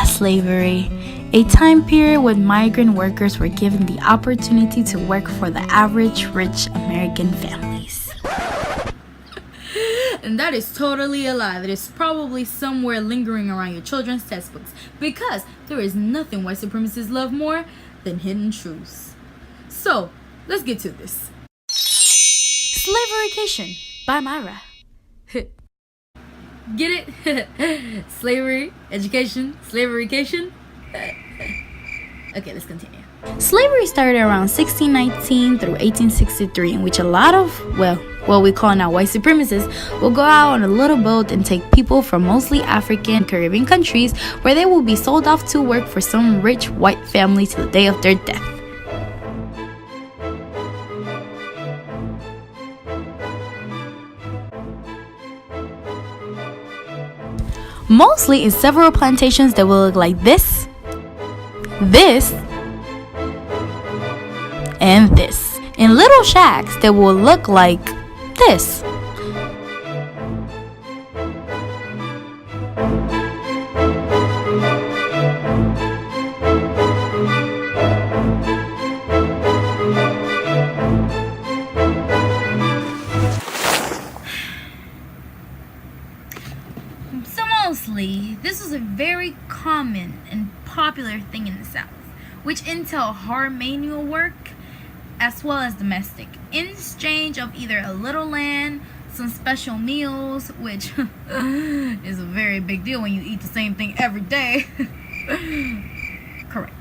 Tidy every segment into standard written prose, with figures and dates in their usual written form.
Slavery. A time period when migrant workers were given the opportunity to work for the average rich American families. And that is totally a lie. That is probably somewhere lingering around your children's textbooks, because there is nothing white supremacists love more than hidden truths. So, let's get to this. Slaverycation by Myra. Get it? Slavery, education, slaverycation. Okay, let's continue. Slavery started around 1619 through 1863, in which a lot of, what we call now white supremacists, will go out on a little boat and take people from mostly African and Caribbean countries, where they will be sold off to work for some rich white family to the day of their death. Mostly in several plantations that will look like this, and this. In little shacks that will look like this. So mostly, this was a very common and popular thing in the South, which entailed hard manual work as well as domestic, in exchange of either a little land, some special meals, which is a very big deal when you eat the same thing every day. Correct.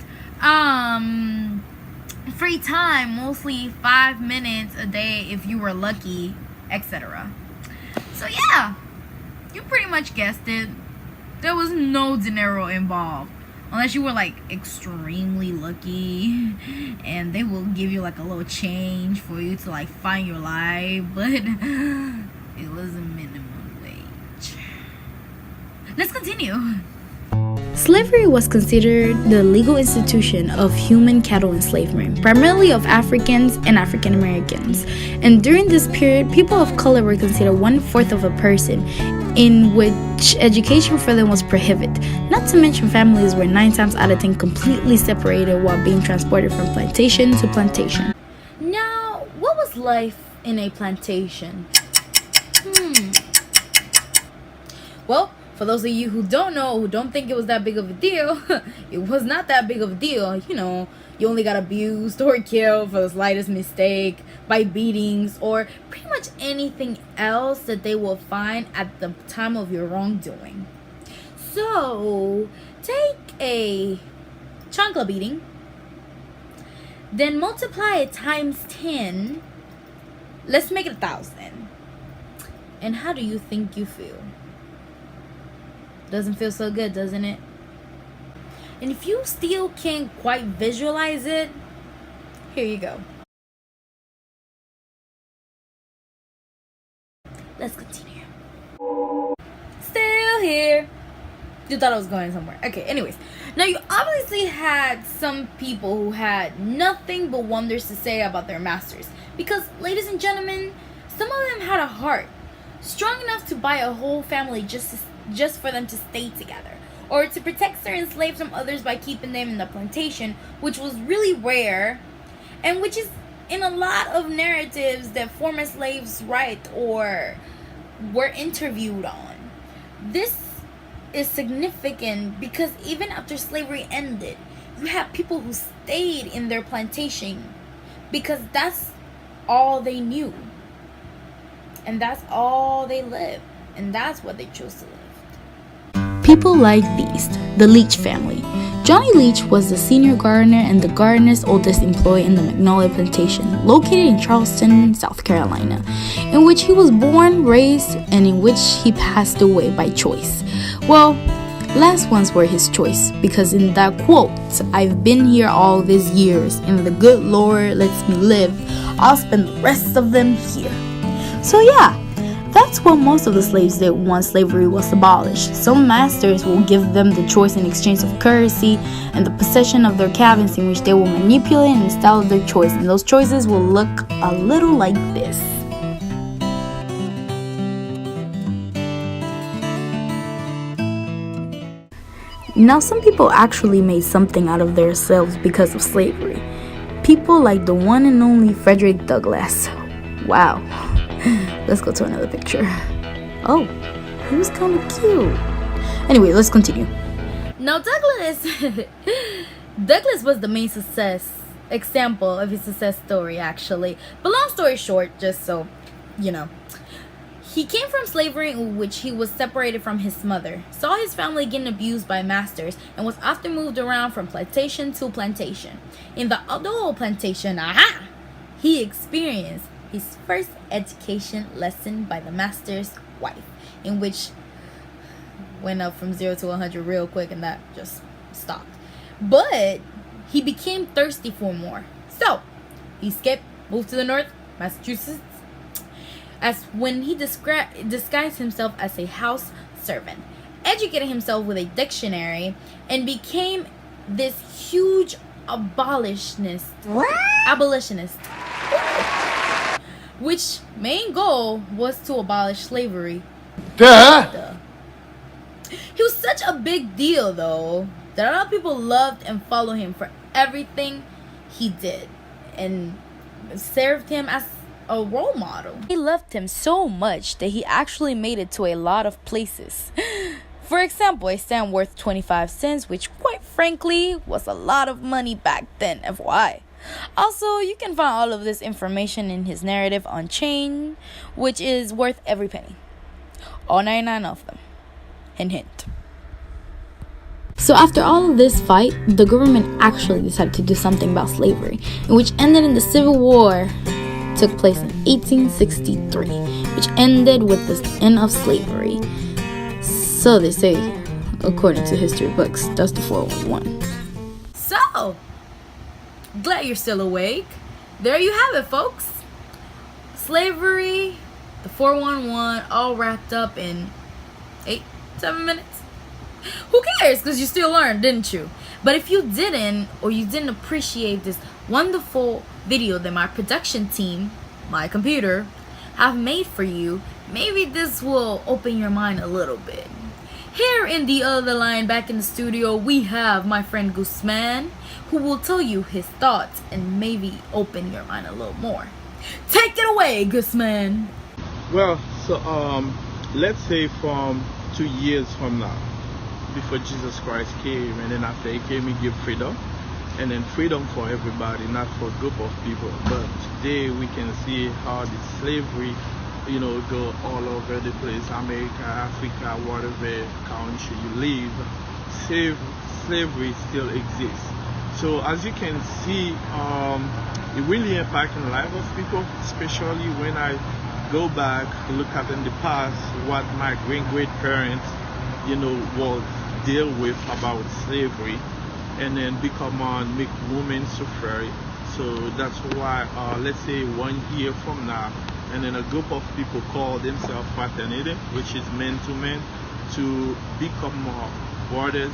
Free time, mostly 5 minutes a day if you were lucky, etc. So yeah, you pretty much guessed it. There was no dinero involved. Unless you were like extremely lucky and they will give you like a little change for you to like find your life, but it was a minimum wage. Let's continue. Slavery was considered the legal institution of human cattle enslavement, primarily of Africans and African Americans. And during this period, people of color were considered 1/4 of a person, in which education for them was prohibited. Not to mention families were 9 times out of 10 completely separated while being transported from plantation to plantation. Now, what was life in a plantation? Well, for those of you who don't know, who don't think it was that big of a deal, it was not that big of a deal. You know, you only got abused or killed for the slightest mistake, by beatings, or pretty much anything else that they will find at the time of your wrongdoing. So, take a chancla beating, then multiply it times 10. Let's make it 1,000. And how do you think you feel? Doesn't feel so good, doesn't it? And if you still can't quite visualize it, here you go. Let's continue. Still here. You thought I was going somewhere. Okay, anyways. Now you obviously had some people who had nothing but wonders to say about their masters. Because, ladies and gentlemen, some of them had a heart strong enough to buy a whole family just for them to stay together, or to protect certain slaves from others by keeping them in the plantation, which was really rare, and which is in a lot of narratives that former slaves write or were interviewed on. This is significant because even after slavery ended, you have people who stayed in their plantation because that's all they knew, and that's all they lived, and that's what they chose to live. People like these, the Leach family. Johnny Leach was the senior gardener and the gardener's oldest employee in the Magnolia Plantation, located in Charleston, South Carolina, in which he was born, raised, and in which he passed away by choice. Well, last ones were his choice, because in that quote, "I've been here all these years, and the good Lord lets me live, I'll spend the rest of them here." So yeah, that's what most of the slaves did once slavery was abolished. Some masters will give them the choice in exchange of currency and the possession of their cabins, in which they will manipulate and style their choice, and those choices will look a little like this. Now, some people actually made something out of themselves because of slavery. People like the one and only Frederick Douglass. Wow. Let's go to another picture. Oh, he was kind of cute. Anyway, let's continue. Now, Douglas was the main example of his success story, actually. But long story short, just so you know, he came from slavery in which he was separated from his mother, saw his family getting abused by masters, and was often moved around from plantation to plantation. In the old plantation, he experienced his first education lesson by the master's wife, in which went up from 0 to 100 real quick, and that just stopped. But he became thirsty for more, so he moved to the north, Massachusetts, as when he disguised himself as a house servant, educated himself with a dictionary, and became this huge abolitionist. Which main goal was to abolish slavery. Duh. He was such a big deal, though, that a lot of people loved and followed him for everything he did, and served him as a role model. They loved him so much that he actually made it to a lot of places. For example, a stamp worth 25 cents, which quite frankly was a lot of money back then, FYI. Also, you can find all of this information in his narrative on Chain, which is worth every penny. All 99 of them. Hint. So after all of this fight, the government actually decided to do something about slavery, which ended in the Civil War. Took place in 1863, which ended with the end of slavery. So they say, according to history books. That's the 411. So, glad you're still awake. There you have it, folks. Slavery, the 411, all wrapped up in 7 minutes. Who cares? Because you still learned, didn't you? But if you didn't, or you didn't appreciate this wonderful video that my production team, my computer, have made for you, maybe this will open your mind a little bit. Here in the other line, back in the studio, we have my friend Guzman, who will tell you his thoughts and maybe open your mind a little more. Take it away, Guzman. Well, so let's say from 2 years from now, before Jesus Christ came, and then after he came, he gave freedom, and then freedom for everybody, not for a group of people. But today we can see how the slavery, go all over the place, America, Africa, whatever country you live, slavery still exists. So as you can see, it really impacting the life of people, especially when I go back, look at in the past what my great-parents, was deal with about slavery, and then make women suffer. So that's why, let's say 1 year from now, and then a group of people call themselves fraternity, which is men to men, to become more brothers,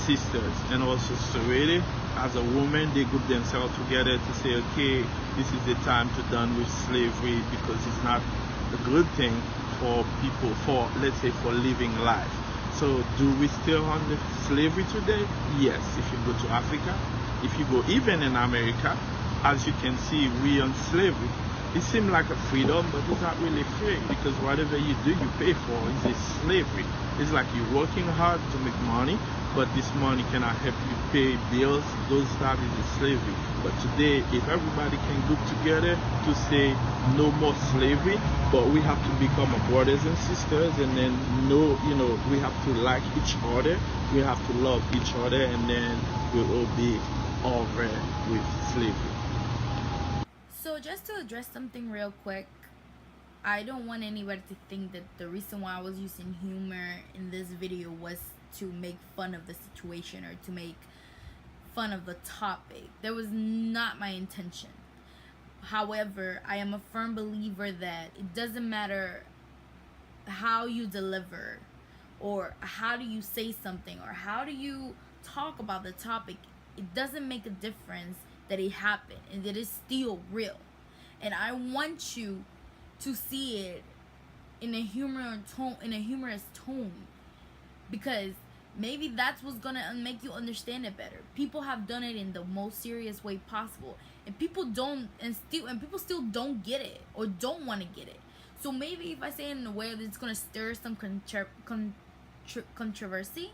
sisters, and also sorority. As a woman, they group themselves together to say, okay, this is the time to done with slavery, because it's not a good thing for people, for living life. So do we still under slavery today? Yes. If you go to Africa, if you go even in America, as you can see, we on slavery. It seems like a freedom, but it's not really free, because whatever you do, you pay for. It's a slavery. It's like you're working hard to make money, but this money cannot help you pay bills. Those stuff is a slavery. But today, if everybody can group together to say no more slavery, but we have to become brothers and sisters, and then we have to like each other, we have to love each other, and then we'll all be over with slavery. So just to address something real quick, I don't want anybody to think that the reason why I was using humor in this video was to make fun of the situation or to make fun of the topic. That was not my intention. However, I am a firm believer that it doesn't matter how you deliver, or how do you say something, or how do you talk about the topic. It doesn't make a difference that it happened, and it is still real. And I want you to see it in a humorous tone, because Maybe that's what's gonna make you understand it better. People have done it in the most serious way possible, and people people still don't get it or don't want to get it. So maybe if I say it in a way that's gonna stir some controversy,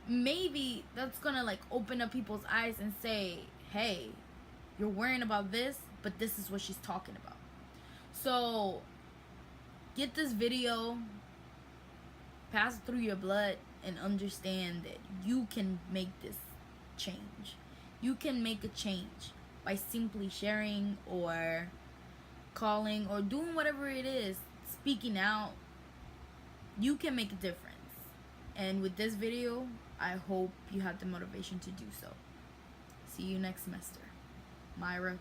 maybe that's gonna like open up people's eyes and say, hey, you're worrying about this, but this is what she's talking about. So get this video, pass it through your blood, and understand that you can make this change. You can make a change by simply sharing or calling or doing whatever it is, speaking out. You can make a difference. And with this video, I hope you had the motivation to do so. See you next semester. Myra.